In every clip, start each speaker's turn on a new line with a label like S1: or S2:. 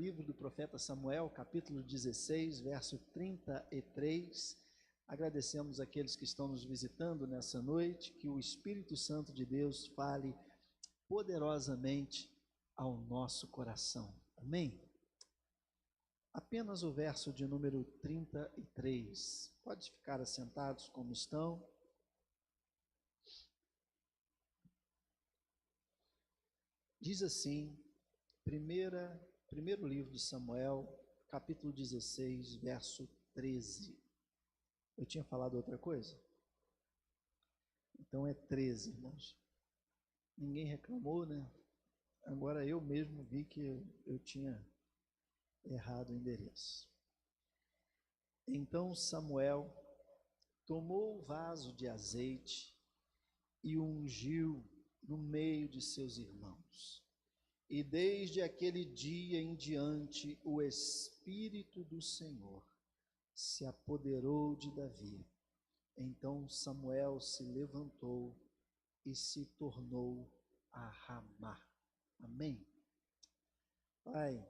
S1: livro do profeta Samuel, capítulo 16, verso 33. Agradecemos aqueles que estão nos visitando nessa noite, que o Espírito Santo de Deus fale poderosamente ao nosso coração. Amém? Apenas o verso de número 33. Pode ficar assentados como estão. Diz assim, primeiro livro de Samuel, capítulo 16, verso 13. Eu tinha falado outra coisa? Então é 13, irmãos. Ninguém reclamou, né? Agora eu mesmo vi que eu tinha errado o endereço. Então Samuel tomou o vaso de azeite e o ungiu no meio de seus irmãos. E desde aquele dia em diante, o Espírito do Senhor se apoderou de Davi. Então Samuel se levantou e se tornou a Ramá. Amém? Pai,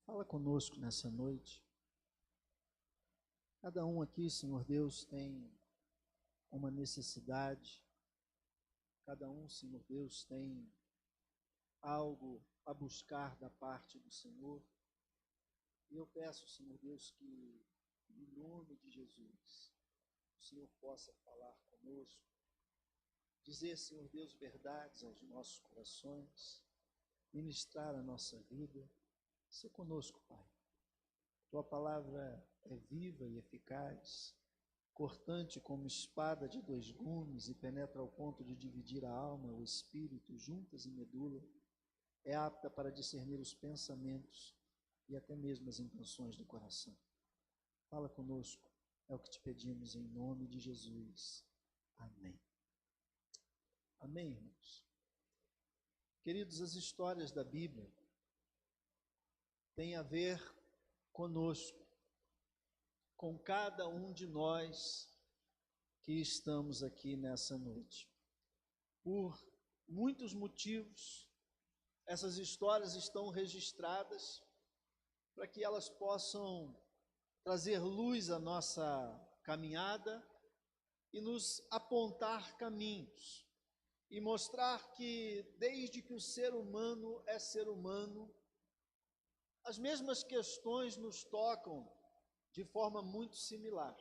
S1: fala conosco nessa noite. Cada um aqui, Senhor Deus, tem uma necessidade. Cada um, Senhor Deus, tem algo a buscar da parte do Senhor. E eu peço, Senhor Deus, que em nome de Jesus, o Senhor possa falar conosco, dizer, Senhor Deus, verdades aos nossos corações, ministrar a nossa vida. Ser conosco, Pai. Tua palavra é viva e eficaz, cortante como espada de dois gumes e penetra ao ponto de dividir a alma, o espírito, juntas e medula. É apta para discernir os pensamentos e até mesmo as intenções do coração. Fala conosco, é o que te pedimos em nome de Jesus. Amém. Amém, irmãos. Queridos, as histórias da Bíblia têm a ver conosco, com cada um de nós que estamos aqui nessa noite. Por muitos motivos, essas histórias estão registradas para que elas possam trazer luz à nossa caminhada e nos apontar caminhos e mostrar que desde que o ser humano é ser humano, as mesmas questões nos tocam de forma muito similar.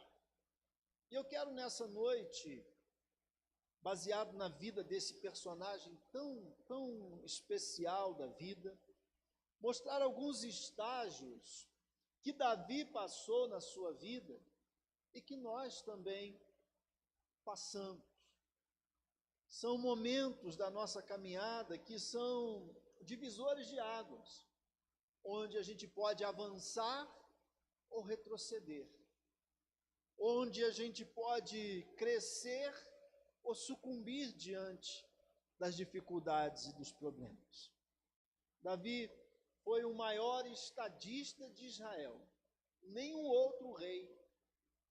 S1: E eu quero nessa noite, baseado na vida desse personagem tão especial da vida, mostrar alguns estágios que Davi passou na sua vida e que nós também passamos. São momentos da nossa caminhada que são divisores de águas, onde a gente pode avançar ou retroceder, onde a gente pode crescer ou sucumbir diante das dificuldades e dos problemas. Davi foi o maior estadista de Israel. Nenhum outro rei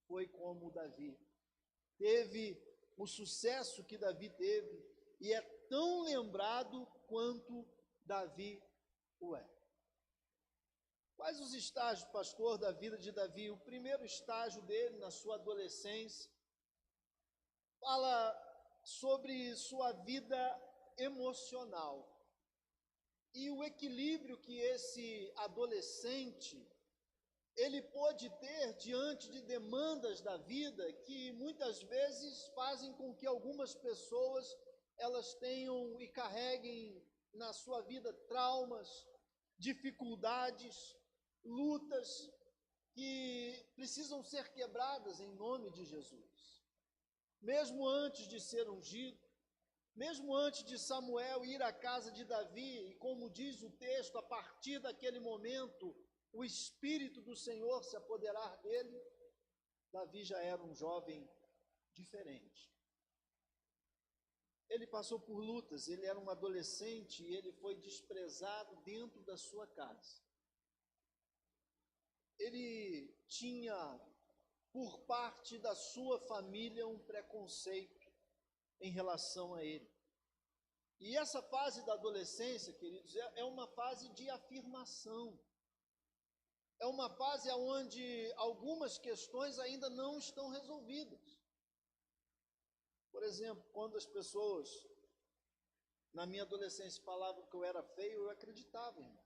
S1: foi como Davi. Teve o sucesso que Davi teve e é tão lembrado quanto Davi o é. Quais os estágios, pastor, da vida de Davi? O primeiro estágio dele, na sua adolescência, fala sobre sua vida emocional e o equilíbrio que esse adolescente ele pôde ter diante de demandas da vida que muitas vezes fazem com que algumas pessoas elas tenham e carreguem na sua vida traumas, dificuldades, lutas que precisam ser quebradas em nome de Jesus. Mesmo antes de ser ungido, mesmo antes de Samuel ir à casa de Davi, e como diz o texto, a partir daquele momento, o Espírito do Senhor se apoderar dele, Davi já era um jovem diferente. Ele passou por lutas, ele era um adolescente e ele foi desprezado dentro da sua casa. Ele tinha, por parte da sua família, um preconceito em relação a ele. E essa fase da adolescência, queridos, é uma fase de afirmação. É uma fase onde algumas questões ainda não estão resolvidas. Por exemplo, quando as pessoas, na minha adolescência, falavam que eu era feio, eu acreditava, irmão.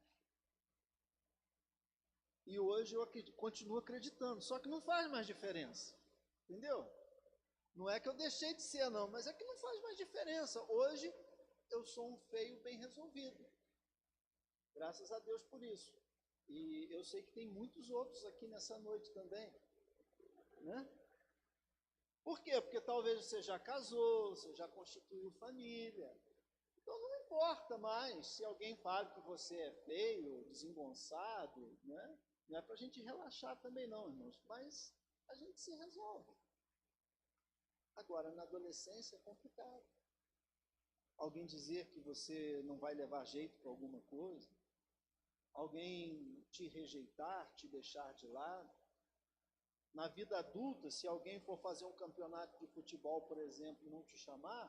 S1: E hoje eu continuo acreditando, só que não faz mais diferença, entendeu? Não é que eu deixei de ser, não, mas é que não faz mais diferença. Hoje eu sou um feio bem resolvido, graças a Deus por isso. E eu sei que tem muitos outros aqui nessa noite também, né? Por quê? Porque talvez você já casou, você já constituiu família. Então não importa mais se alguém fala que você é feio, desengonçado, né? Não é para a gente relaxar também não, irmãos, mas a gente se resolve. Agora, na adolescência é complicado. Alguém dizer que você não vai levar jeito para alguma coisa, alguém te rejeitar, te deixar de lado. Na vida adulta, se alguém for fazer um campeonato de futebol, por exemplo, e não te chamar,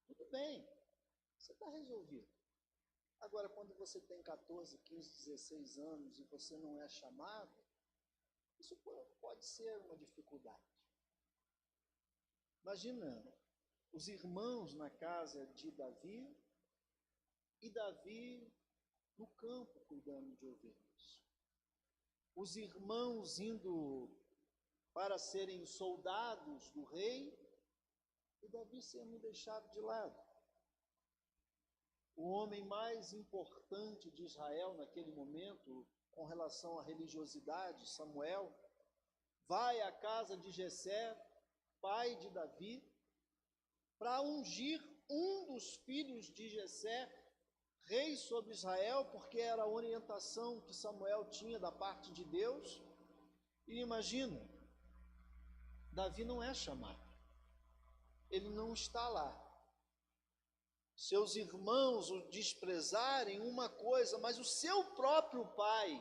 S1: tudo bem, você está resolvido. Agora, quando você tem 14, 15, 16 anos e você não é chamado, isso pode ser uma dificuldade. Imagina os irmãos na casa de Davi e Davi no campo cuidando de ovelhas. Os irmãos indo para serem soldados do rei e Davi sendo deixado de lado. O homem mais importante de Israel naquele momento, com relação à religiosidade, Samuel, vai à casa de Jessé, pai de Davi, para ungir um dos filhos de Jessé rei sobre Israel, porque era a orientação que Samuel tinha da parte de Deus. E imagina, Davi não é chamado, ele não está lá. Seus irmãos o desprezarem, uma coisa, mas o seu próprio pai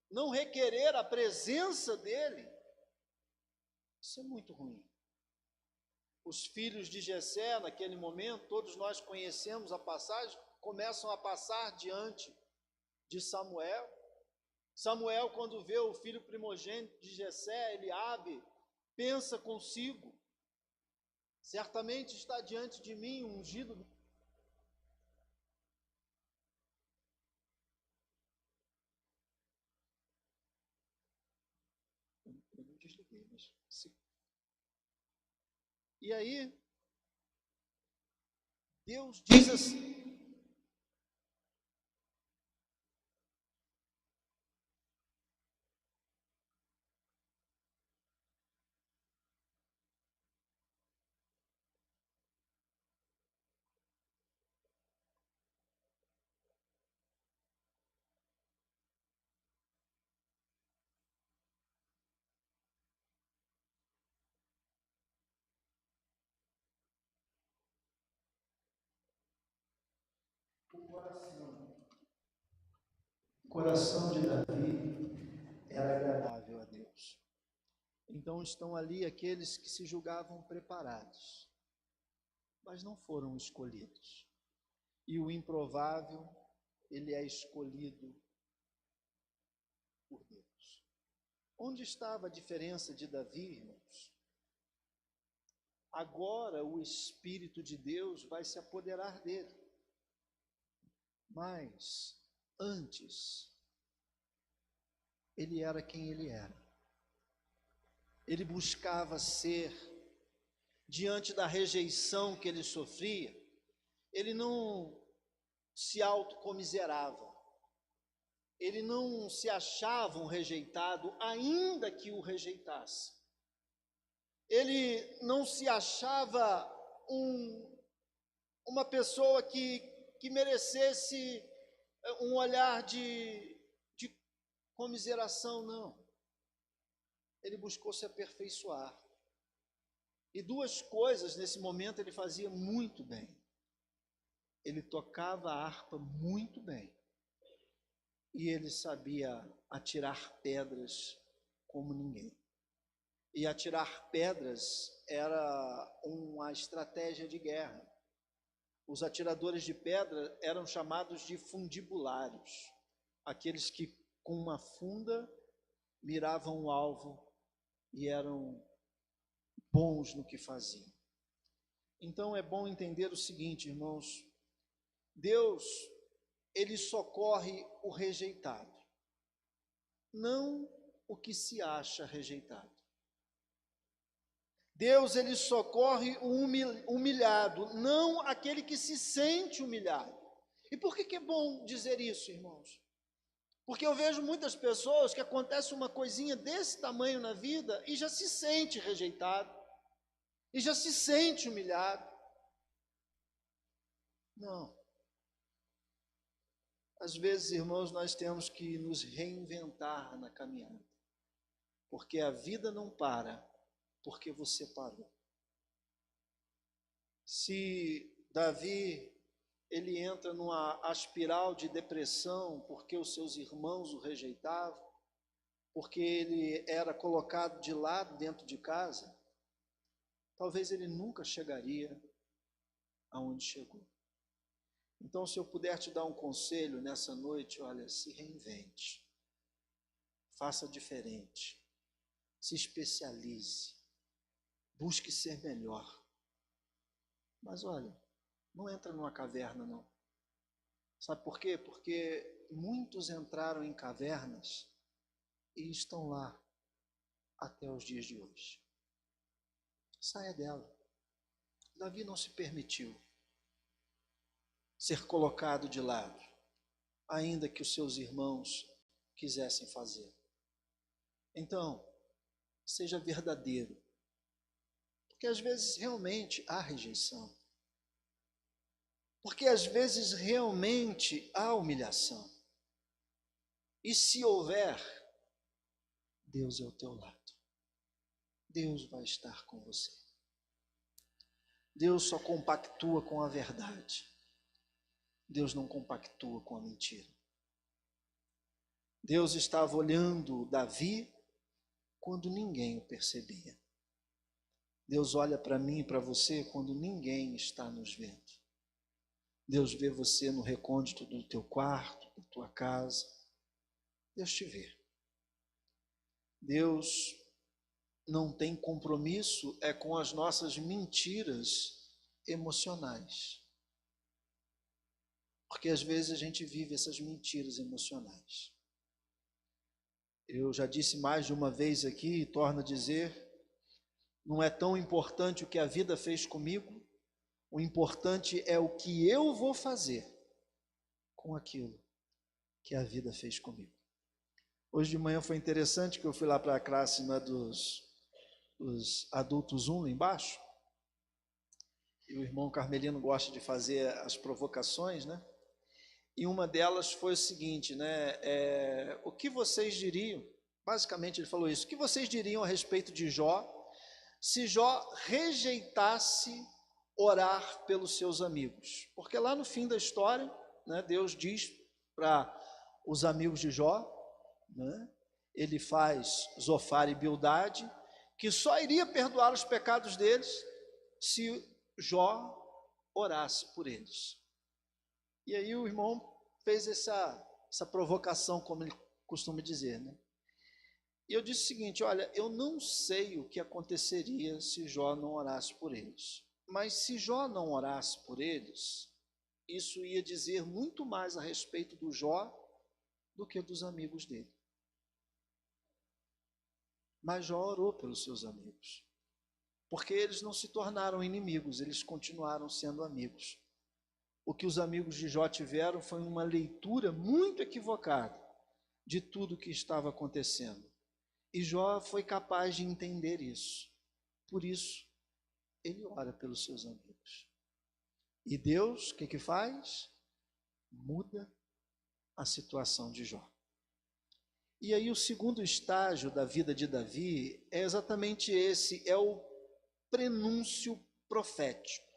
S1: não requerer a presença dele, isso é muito ruim. Os filhos de Jessé, naquele momento, todos nós conhecemos a passagem, começam a passar diante de Samuel. Samuel, quando vê o filho primogênito de Jessé, Eliabe, pensa consigo, certamente está diante de mim um ungido. Eu não desliguei, mas... E aí, Deus diz assim, o coração de Davi era agradável a Deus. Então estão ali aqueles que se julgavam preparados, mas não foram escolhidos. E o improvável, ele é escolhido por Deus. Onde estava a diferença de Davi, irmãos? Agora o Espírito de Deus vai se apoderar dele. Mas antes, ele era quem ele era. Ele buscava ser, diante da rejeição que ele sofria, ele não se autocomiserava. Ele não se achava um rejeitado, ainda que o rejeitasse. Ele não se achava uma pessoa que merecesse um olhar de comiseração, não. Ele buscou se aperfeiçoar. E duas coisas nesse momento ele fazia muito bem. Ele tocava a harpa muito bem. E ele sabia atirar pedras como ninguém. E atirar pedras era uma estratégia de guerra. Os atiradores de pedra eram chamados de fundibulários, aqueles que com uma funda miravam o alvo e eram bons no que faziam. Então é bom entender o seguinte, irmãos, Deus, ele socorre o rejeitado, não o que se acha rejeitado. Deus, ele socorre o humilhado, não aquele que se sente humilhado. E por que é bom dizer isso, irmãos? Porque eu vejo muitas pessoas que acontece uma coisinha desse tamanho na vida e já se sente rejeitado, e já se sente humilhado. Não. Às vezes, irmãos, nós temos que nos reinventar na caminhada, porque a vida não para porque você parou. Se Davi, ele entra numa espiral de depressão porque os seus irmãos o rejeitavam, porque ele era colocado de lado dentro de casa, talvez ele nunca chegaria aonde chegou. Então, se eu puder te dar um conselho nessa noite, olha, se reinvente, faça diferente, se especialize, busque ser melhor. Mas olha, não entra numa caverna não. Sabe por quê? Porque muitos entraram em cavernas e estão lá até os dias de hoje. Saia dela. Davi não se permitiu ser colocado de lado, ainda que os seus irmãos quisessem fazer. Então, seja verdadeiro, porque às vezes realmente há rejeição, porque às vezes realmente há humilhação, e se houver, Deus é ao teu lado, Deus vai estar com você. Deus só compactua com a verdade, Deus não compactua com a mentira. Deus estava olhando Davi quando ninguém o percebia. Deus olha para mim e para você quando ninguém está nos vendo. Deus vê você no recôndito do teu quarto, da tua casa. Deus te vê. Deus não tem compromisso com as nossas mentiras emocionais. Porque às vezes a gente vive essas mentiras emocionais. Eu já disse mais de uma vez aqui e torno a dizer, não é tão importante o que a vida fez comigo, o importante é o que eu vou fazer com aquilo que a vida fez comigo. Hoje de manhã foi interessante que eu fui lá para a classe dos adultos 1 lá embaixo, e o irmão Carmelino gosta de fazer as provocações, né? E uma delas foi o seguinte, né? O que vocês diriam, basicamente ele falou isso, o que vocês diriam a respeito de Jó, se Jó rejeitasse orar pelos seus amigos? Porque lá no fim da história, né, Deus diz para os amigos de Jó, né, ele faz Zofar e Bildade, que só iria perdoar os pecados deles se Jó orasse por eles. E aí o irmão fez essa provocação, como ele costuma dizer, né? E eu disse o seguinte, olha, eu não sei o que aconteceria se Jó não orasse por eles. Mas se Jó não orasse por eles, isso ia dizer muito mais a respeito do Jó do que dos amigos dele. Mas Jó orou pelos seus amigos, porque eles não se tornaram inimigos, eles continuaram sendo amigos. O que os amigos de Jó tiveram foi uma leitura muito equivocada de tudo o que estava acontecendo. E Jó foi capaz de entender isso. Por isso, ele ora pelos seus amigos. E Deus, o que faz? Muda a situação de Jó. E aí o segundo estágio da vida de Davi é exatamente esse, é o prenúncio profético.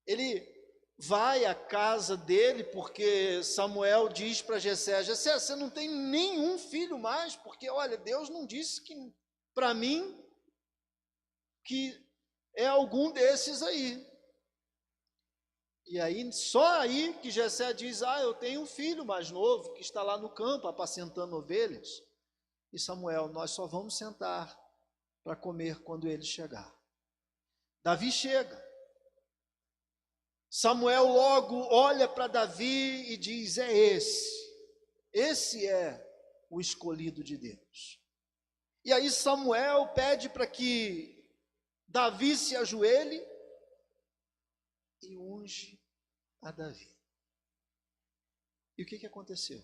S1: Ele vai à casa dele porque Samuel diz para Jessé, Jessé, você não tem nenhum filho mais, porque olha, Deus não disse que para mim que é algum desses aí. E aí, só aí que Jessé diz, eu tenho um filho mais novo, que está lá no campo, apacentando ovelhas. E Samuel, nós só vamos sentar para comer quando ele chegar. Davi chega. Samuel logo olha para Davi e diz, esse é o escolhido de Deus. E aí Samuel pede para que Davi se ajoelhe e unge a Davi. E o que aconteceu?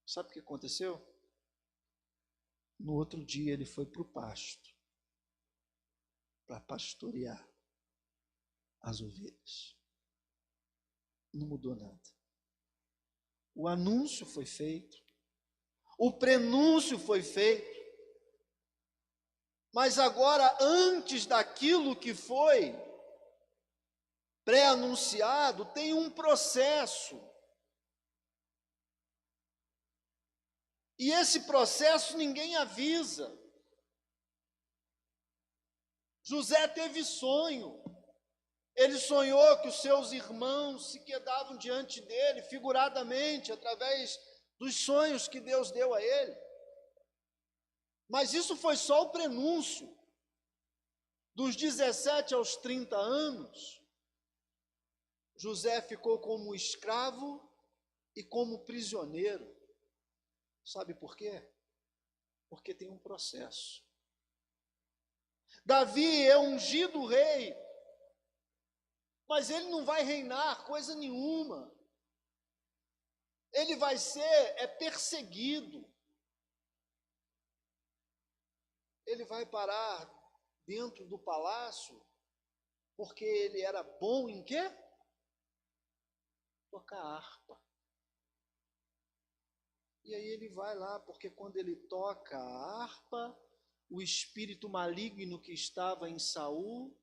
S1: Sabe o que aconteceu? No outro dia ele foi para o pasto para pastorear as ovelhas. Não mudou nada. O anúncio foi feito, o prenúncio foi feito, mas agora, antes daquilo que foi pré-anunciado, tem um processo. E esse processo ninguém avisa. José teve sonho. Ele sonhou que os seus irmãos se quedavam diante dele, figuradamente, através dos sonhos que Deus deu a ele. Mas isso foi só o prenúncio. Dos 17 aos 30 anos, José ficou como escravo e como prisioneiro. Sabe por quê? Porque tem um processo. Davi é ungido rei, mas ele não vai reinar coisa nenhuma. Ele vai ser perseguido. Ele vai parar dentro do palácio, porque ele era bom em quê? Tocar harpa. E aí ele vai lá, porque quando ele toca a harpa, o espírito maligno que estava em Saul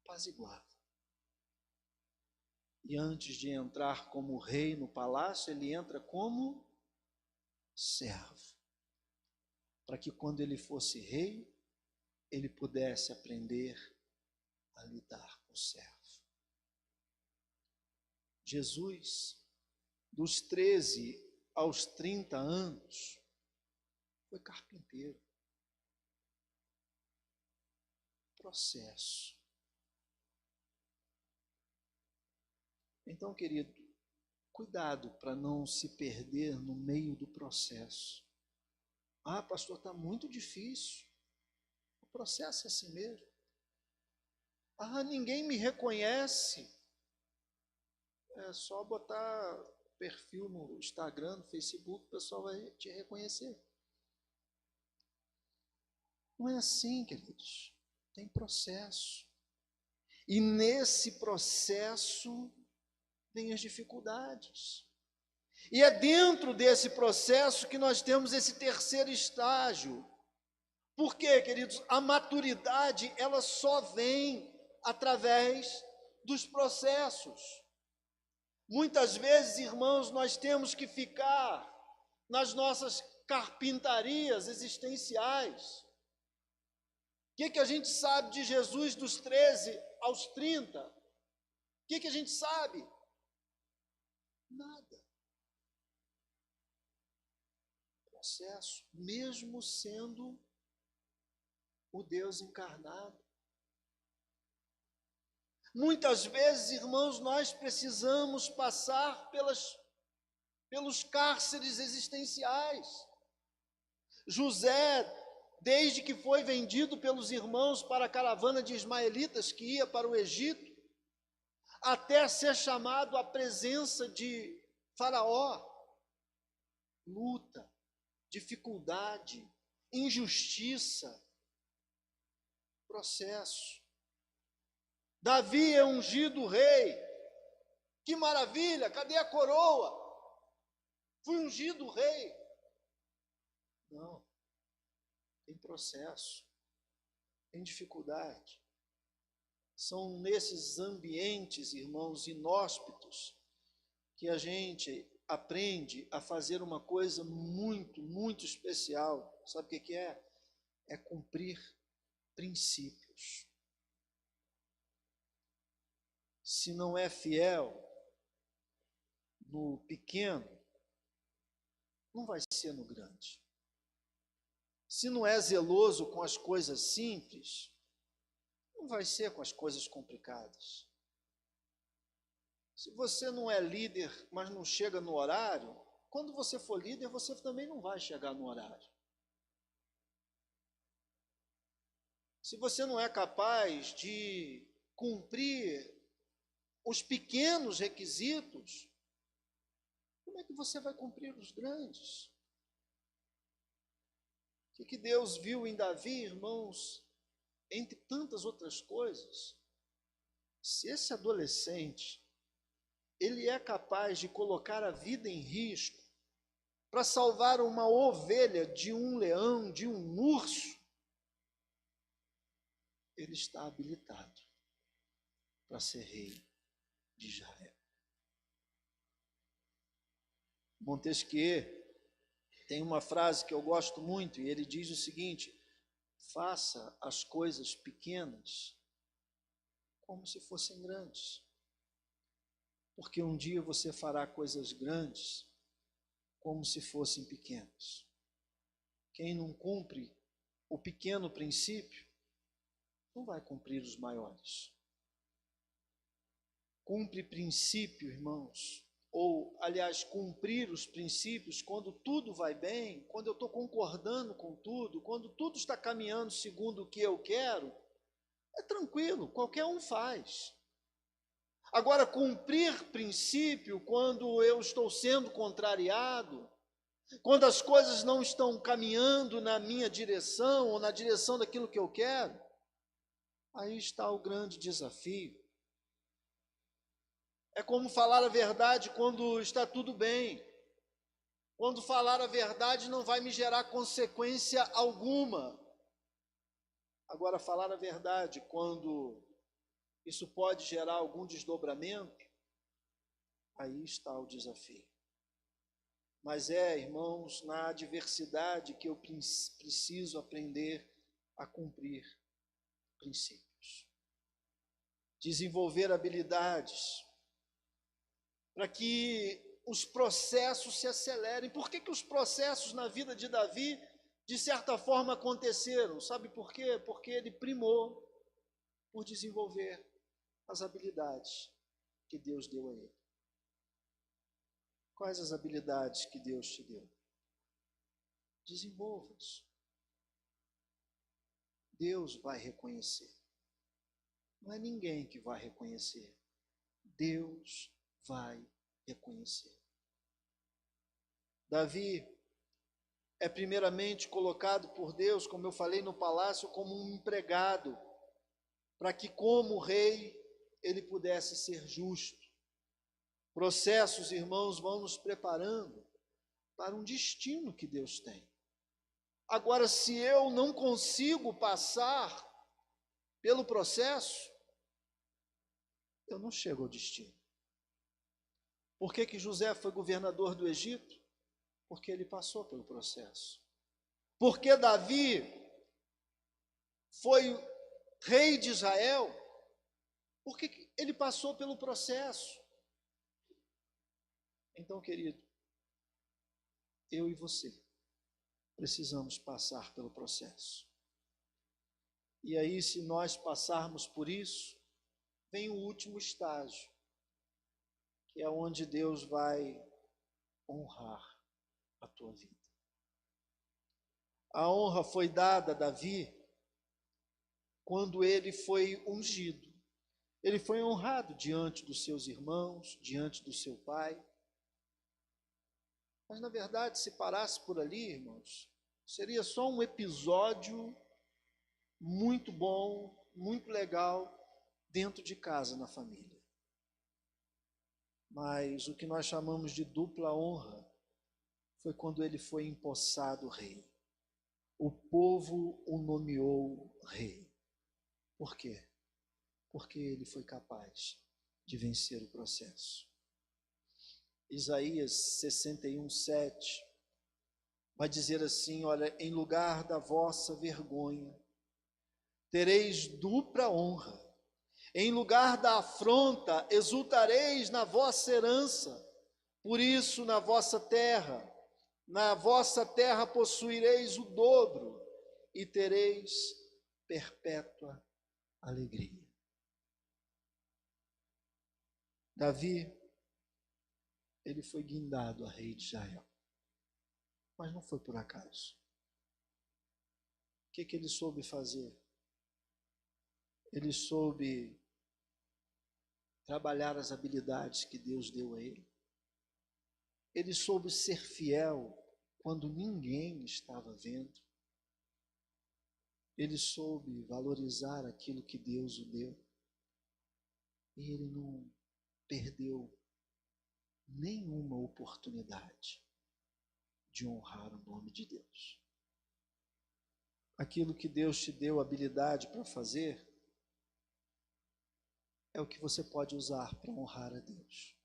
S1: apaziguava. E antes de entrar como rei no palácio, ele entra como servo, para que quando ele fosse rei, ele pudesse aprender a lidar com o servo. Jesus, dos 13 aos 30 anos, foi carpinteiro. Processo. Então, querido, cuidado para não se perder no meio do processo. Pastor, está muito difícil. O processo é assim mesmo. Ninguém me reconhece. É só botar perfil no Instagram, no Facebook, o pessoal vai te reconhecer. Não é assim, queridos. Tem processo. E nesse processo vem as dificuldades. E é dentro desse processo que nós temos esse terceiro estágio. Por quê, queridos? A maturidade, ela só vem através dos processos. Muitas vezes, irmãos, nós temos que ficar nas nossas carpintarias existenciais. O que a gente sabe de Jesus dos 13 aos 30? O que a gente sabe? Nada. Processo, mesmo sendo o Deus encarnado. Muitas vezes, irmãos, nós precisamos passar pelos cárceres existenciais. José, desde que foi vendido pelos irmãos para a caravana de ismaelitas que ia para o Egito, até ser chamado à presença de Faraó, luta, dificuldade, injustiça, processo. Davi é ungido rei. Que maravilha, cadê a coroa? Fui ungido rei. Não, tem processo, tem dificuldade. São nesses ambientes, irmãos, inóspitos, que a gente aprende a fazer uma coisa muito, muito especial. Sabe o que é? É cumprir princípios. se não é fiel no pequeno, não vai ser no grande. Se não é zeloso com as coisas simples, não vai ser com as coisas complicadas. Se você não é líder, mas não chega no horário, quando você for líder, você também não vai chegar no horário. Se você não é capaz de cumprir os pequenos requisitos, como é que você vai cumprir os grandes? O que Deus viu em Davi, irmãos, entre tantas outras coisas? Se esse adolescente, ele é capaz de colocar a vida em risco para salvar uma ovelha de um leão, de um urso, ele está habilitado para ser rei de Israel. Montesquieu tem uma frase que eu gosto muito, e ele diz o seguinte: faça as coisas pequenas como se fossem grandes, porque um dia você fará coisas grandes como se fossem pequenas. Quem não cumpre o pequeno princípio, não vai cumprir os maiores. Cumpre princípio, irmãos, ou, aliás, cumprir os princípios quando tudo vai bem, quando eu estou concordando com tudo, quando tudo está caminhando segundo o que eu quero, é tranquilo, qualquer um faz. Agora, cumprir princípio quando eu estou sendo contrariado, quando as coisas não estão caminhando na minha direção ou na direção daquilo que eu quero, aí está o grande desafio. É como falar a verdade quando está tudo bem. Quando falar a verdade não vai me gerar consequência alguma. Agora, falar a verdade quando isso pode gerar algum desdobramento, aí está o desafio. Mas irmãos, na adversidade que eu preciso aprender a cumprir princípios. Desenvolver habilidades para que os processos se acelerem. Por que os processos na vida de Davi, de certa forma, aconteceram? Sabe por quê? Porque ele primou por desenvolver as habilidades que Deus deu a ele. Quais as habilidades que Deus te deu? Desenvolva-as. Deus vai reconhecer. Não é ninguém que vai reconhecer. Deus vai reconhecer. Davi é primeiramente colocado por Deus, como eu falei, no palácio como um empregado, para que como rei ele pudesse ser justo. Processos, irmãos, vão nos preparando para um destino que Deus tem. Agora, se eu não consigo passar pelo processo, eu não chego ao destino. Por que José foi governador do Egito? Porque ele passou pelo processo. Porque Davi foi rei de Israel? Porque ele passou pelo processo. Então, querido, eu e você precisamos passar pelo processo. E aí, se nós passarmos por isso, vem o último estágio, que é onde Deus vai honrar a tua vida. A honra foi dada a Davi quando ele foi ungido. Ele foi honrado diante dos seus irmãos, diante do seu pai. Mas, na verdade, se parasse por ali, irmãos, seria só um episódio muito bom, muito legal, dentro de casa, na família. Mas o que nós chamamos de dupla honra foi quando ele foi empossado rei. O povo o nomeou rei. Por quê? Porque ele foi capaz de vencer o processo. Isaías 61:7 vai dizer assim: olha, em lugar da vossa vergonha, tereis dupla honra, Em lugar da afronta, exultareis na vossa herança. Por isso, na vossa terra possuireis o dobro e tereis perpétua alegria. Davi, ele foi guindado a rei de Israel, mas não foi por acaso. O que ele soube fazer? Ele soube trabalhar as habilidades que Deus deu a ele. Ele soube ser fiel quando ninguém estava vendo. Ele soube valorizar aquilo que Deus o deu. E ele não perdeu nenhuma oportunidade de honrar o nome de Deus. Aquilo que Deus te deu habilidade para fazer é o que você pode usar para honrar a Deus.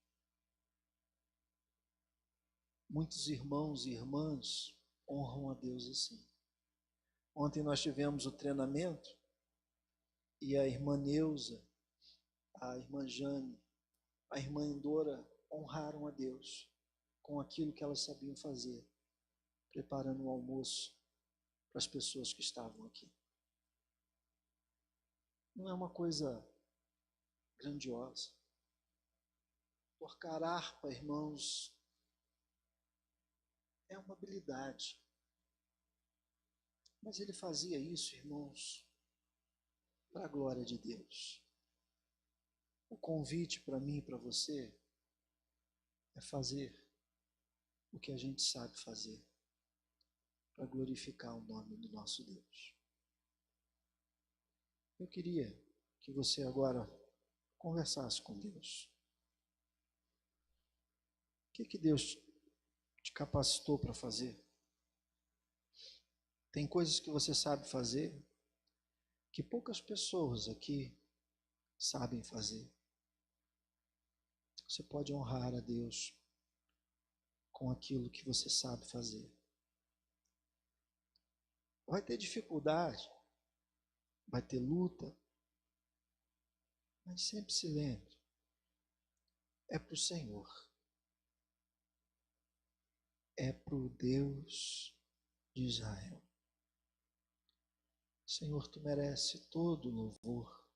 S1: Muitos irmãos e irmãs honram a Deus assim. Ontem nós tivemos o treinamento e a irmã Neuza, a irmã Jane, a irmã Endora honraram a Deus com aquilo que elas sabiam fazer, preparando o almoço para as pessoas que estavam aqui. Não é uma coisa grandiosa. Tocar harpa, irmãos, é uma habilidade. Mas ele fazia isso, irmãos, para a glória de Deus. O convite para mim e para você é fazer o que a gente sabe fazer para glorificar o nome do nosso Deus. Eu queria que você agora conversasse com Deus. O que Deus te capacitou para fazer? Tem coisas que você sabe fazer que poucas pessoas aqui sabem fazer. Você pode honrar a Deus com aquilo que você sabe fazer. Vai ter dificuldade, vai ter luta, mas sempre se lembre, é para o Senhor, é para o Deus de Israel. Senhor, tu mereces todo louvor,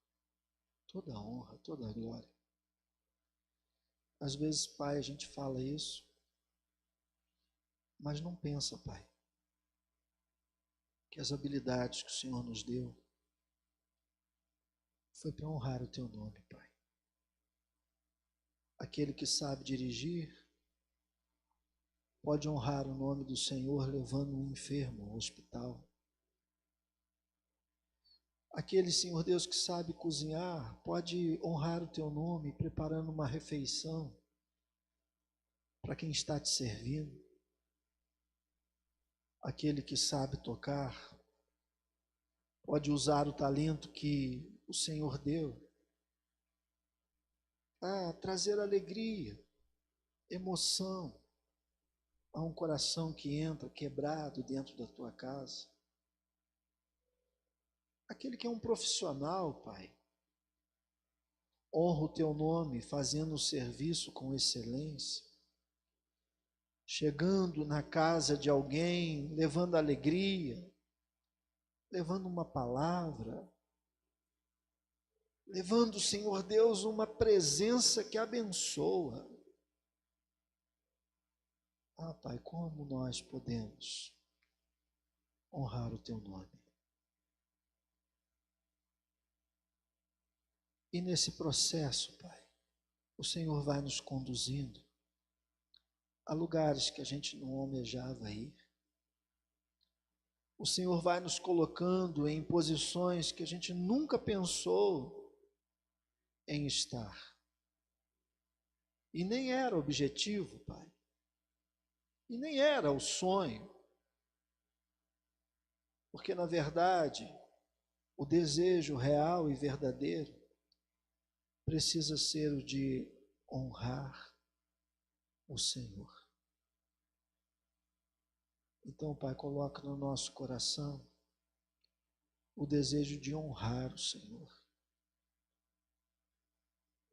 S1: toda honra, toda glória. Às vezes, Pai, a gente fala isso, mas não pensa, Pai, que as habilidades que o Senhor nos deu foi para honrar o teu nome, Pai. Aquele que sabe dirigir pode honrar o nome do Senhor levando um enfermo ao hospital. Aquele, Senhor Deus, que sabe cozinhar pode honrar o teu nome preparando uma refeição para quem está te servindo. Aquele que sabe tocar pode usar o talento que o Senhor deu a trazer alegria, emoção a um coração que entra quebrado dentro da tua casa. Aquele que é um profissional, Pai, honra o teu nome fazendo o serviço com excelência, chegando na casa de alguém, levando alegria, levando uma palavra, levando, Senhor Deus, uma presença que abençoa. Ah, Pai, como nós podemos honrar o teu nome? E nesse processo, Pai, o Senhor vai nos conduzindo a lugares que a gente não almejava ir. O Senhor vai nos colocando em posições que a gente nunca pensou em estar. E nem era objetivo, Pai. E nem era o sonho. Porque, na verdade, o desejo real e verdadeiro precisa ser o de honrar o Senhor. Então, Pai, coloca no nosso coração o desejo de honrar o Senhor.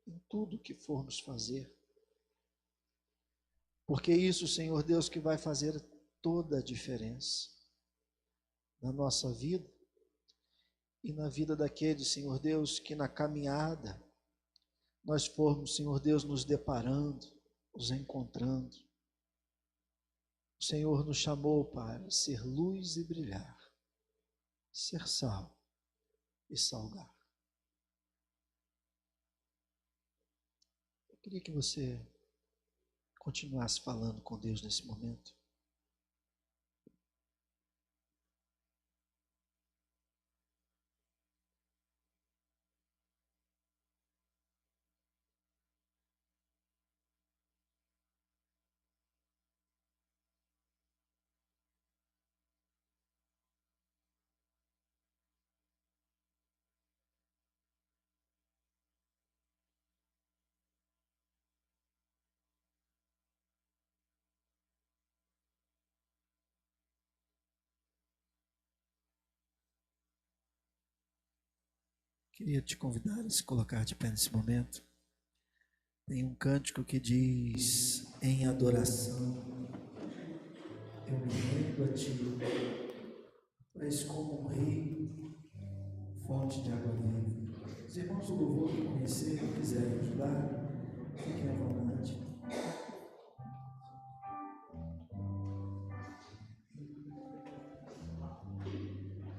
S1: em tudo que formos fazer. Porque é isso, Senhor Deus, que vai fazer toda a diferença na nossa vida e na vida daqueles, Senhor Deus, que na caminhada nós formos, Senhor Deus, nos deparando, nos encontrando. O Senhor nos chamou para ser luz e brilhar, ser sal e salgar. Eu queria que você continuasse falando com Deus nesse momento. Queria te convidar a se colocar de pé nesse momento. Tem um cântico que diz: em adoração, eu me rendo a ti, tu és como um rio, fonte de água viva. Os irmãos do louvor que conhecer, que quiserem ajudar, fiquem à vontade.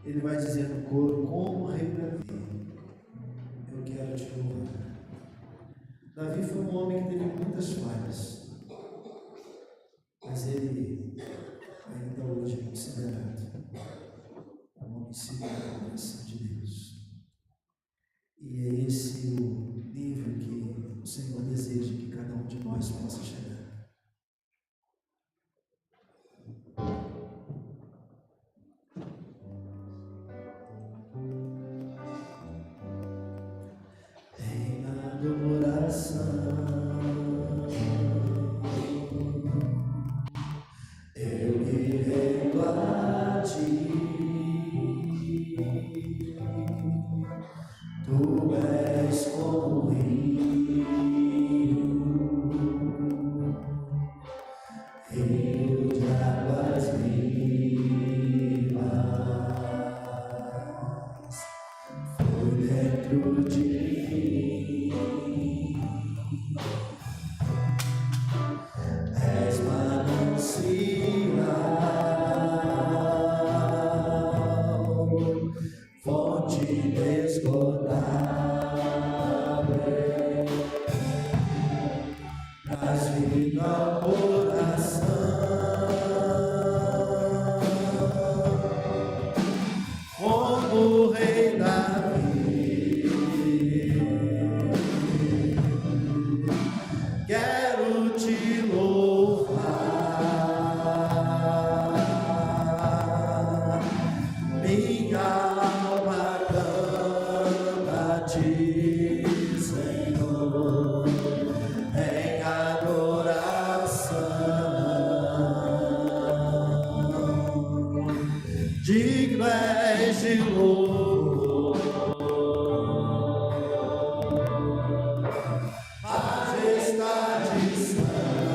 S1: Ele vai dizer no coro: como rei Davi, eu quero te louvar. Davi foi um homem que teve muitas falhas, mas ele ainda hoje é considerado um homem segundo a coração de Deus. E é esse o nível que o Senhor deseja que cada um de nós possa chegar. Em adoração, eu me rendo a ti. Tu és como um rio, rio de águas vivas, flui dentro de mim. És manancial, fonte inesgotável, traz vida ao coração, como o rei Davi, quero te louvar, minha alma canta a ti, Senhor, em adoração. Digno és de louvor, majestade santa,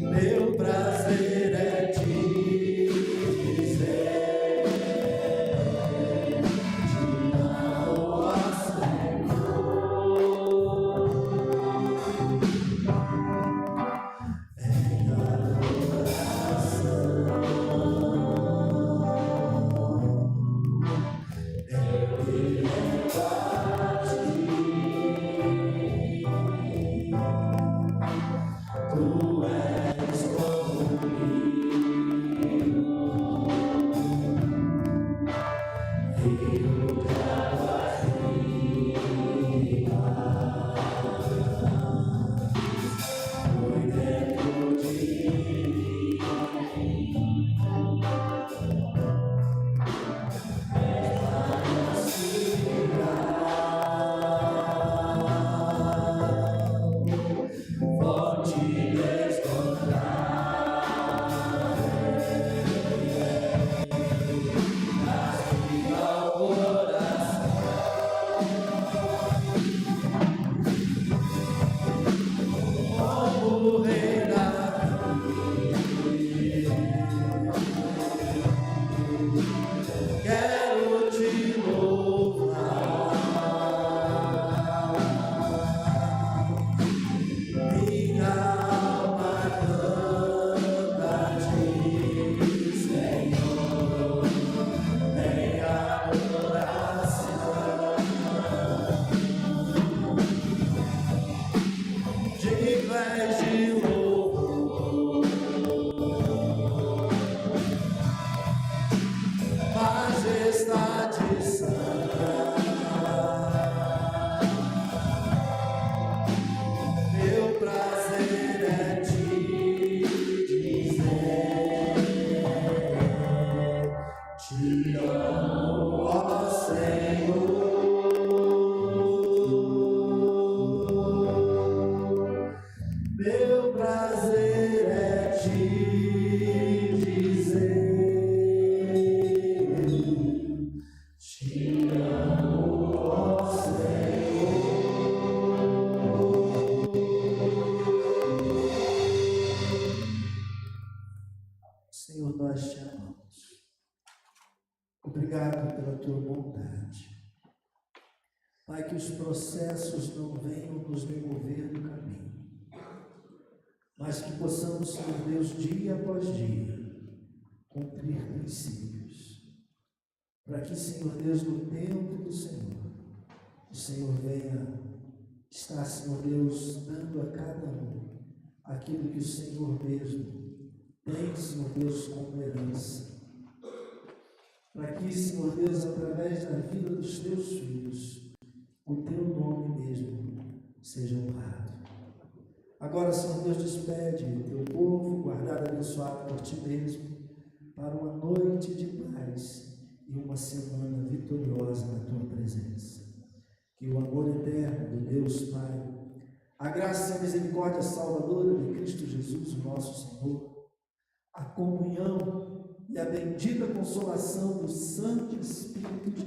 S1: meu prazer é te dizer, te amo a Senhor, em adoração.
S2: és de louvor, majestade santa. Meu prazer é te dizer, te amo, ó Senhor. Meu prazer é te dizer, te amo, ó Senhor. Senhor, nós te amamos. Obrigado pela tua bondade. Pai, que os processos não venham nos demover do caminho, mas que possamos, Senhor Deus, dia após dia, cumprir princípios, para que, Senhor Deus, no tempo do Senhor, o Senhor venha estar, Senhor Deus, dando a cada um aquilo que o Senhor mesmo tem, Senhor Deus, como herança, para que, Senhor Deus, através da vida dos teus filhos, o teu nome mesmo seja honrado. Agora, Senhor Deus, despede o teu povo, guardado e abençoado por ti mesmo, para uma noite de paz e uma semana vitoriosa na tua presença. Que o amor eterno do Deus Pai, a graça e a misericórdia salvadora de Cristo Jesus, o nosso Senhor, a comunhão e a bendita consolação do Santo Espírito de